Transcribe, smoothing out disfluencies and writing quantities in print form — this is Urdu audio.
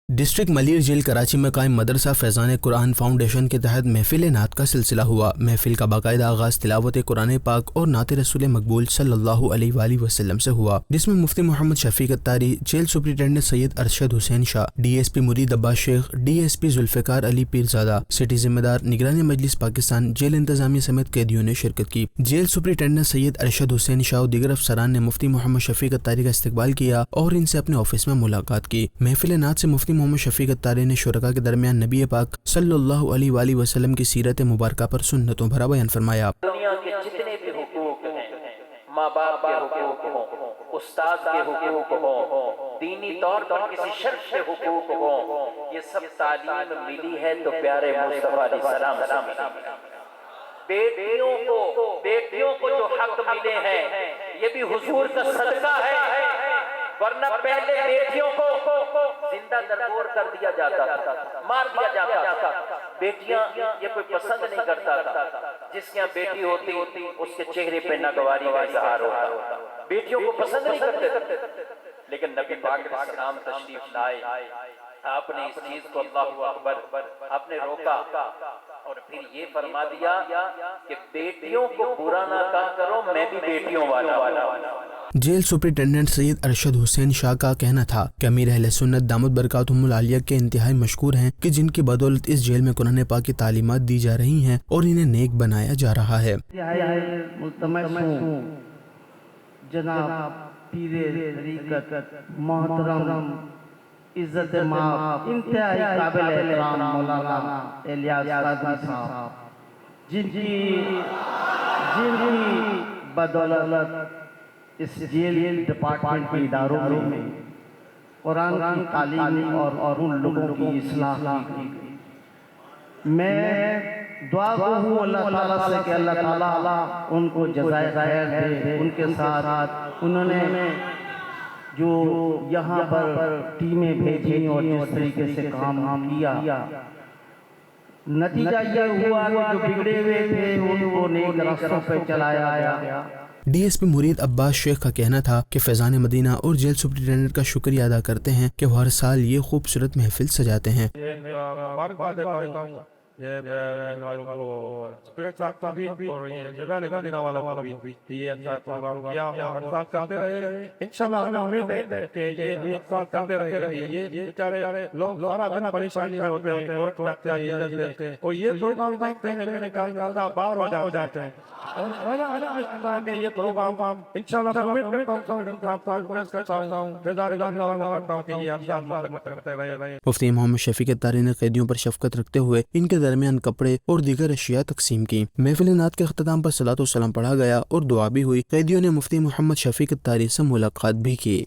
ڈسٹرکٹ ملیر جیل کراچی میں قائم مدرسہ فیضان قرآن فاؤنڈیشن کے تحت محفل نعت کا سلسلہ ہوا۔ محفل کا باقاعدہ آغاز تلاوت قرآن پاک اور نعت رسول مقبول صلی اللہ علیہ وآلہ وسلم سے ہوا، جس میں مفتی محمد شفیق اتاری، جیل سپرنٹنڈنٹ سید Arshad Hussain Shah, D S P مرید عباس شیخ، ڈی ایس پی ذوالفقار علی پیرزادہ، سٹی ذمہ دار، نگران مجلس پاکستان، جیل انتظامیہ سمیت قیدیوں نے شرکت کی۔ جیل سپرنٹنڈنٹ سید ارشد حسین شاہ اور دیگر افسران نے مفتی محمد شفیق اتاری کا استقبال کیا اور ان سے اپنے آفس میں ملاقات کی۔ محفل نعت سے مفتی محمد شفیق اتاری نے شرکاء کے درمیان نبی پاک صلی اللہ علیہ وآلہ وسلم کی سیرت مبارکہ پر سنتوں بھرا بیان فرمایا۔ دنیا کے جتنے بھی حقوق ہیں، ماں باپ کے حقوق ہوں، استاد کے حقوق ہوں، دینی طور پر کسی شخص کے حقوق ہوں، یہ سب تعلیم ملی ہے تو پیارے مصطفیٰ علیہ السلام سے ملی۔ بیٹیوں کو جو حق ملے ہیں یہ بھی حضور کا صدقہ ہے، ورنہ پہلے بیٹیوں کو زندہ درگور کر دیا جاتا تھا، مار دیا جاتا تھا۔ بیٹیاں یہ کوئی پسند نہیں کرتا تھا، جس کے یہاں بیٹی ہوتی اس کے چہرے پہ ناگواری کا اظہار ہوتا، بیٹیوں کو پسند نہیں کرتے تھے۔ لیکن نبی پاک علیہ السلام تشریف لائے، آپ نے اس چیز کو اللہ اکبر آپ نے روکا اور پھر یہ فرما دیا کہ بیٹیوں کو برا نہ کہا کرو، میں بھی بیٹیوں والا ہوں۔ جیل سپرنٹنڈنٹ سید ارشد حسین شاہ کا کہنا تھا کہ امیر اہل سنت دامت برکاتہم العالیہ کے انتہائی مشکور ہیں کہ جن کی بدولت اس جیل میں قرآن پاک کی تعلیمات دی جا رہی ہیں اور انہیں نیک بنایا جا رہا ہے۔ ملتمس ہوں جناب پیر طریقت محترم عزت مآب انتہائی قابل احترام مولانا الیاس قادری صاحب، جن کی بدولت اس جیل ڈپارٹمنٹ کے اداروں میں قرآن کی تعلیم اور ان لوگوں کی اصلاح کی گئی۔ میں دعا گو ہوں اللہ تعالیٰ سے کہ اللہ تعالیٰ ان کو جزائے خیر دے۔ ان کے ساتھ انہوں نے جو یہاں پر ٹیمیں بھیجی اور جس طریقے سے کام کیا، نتیجہ یہ ہوا کہ جو بگڑے ہوئے تھے ان کو نیک راستوں پہ چلایا گیا۔ ڈی ایس پی مرید عباس شیخ کا کہنا تھا کہ فیضان مدینہ اور جیل سپرنٹنڈنٹ کا شکریہ ادا کرتے ہیں کہ وہ ہر سال یہ خوبصورت محفل سجاتے ہیں۔ مفتی محمد شفیق اتاری نے قیدیوں پر شفقت رکھتے ہوئے ان کے درمیان کپڑے اور دیگر اشیاء تقسیم کی۔ محفل نعت کے اختتام پر صلاۃ و سلام پڑھا گیا اور دعا بھی ہوئی۔ قیدیوں نے مفتی محمد شفیق اتاری سے ملاقات بھی کی۔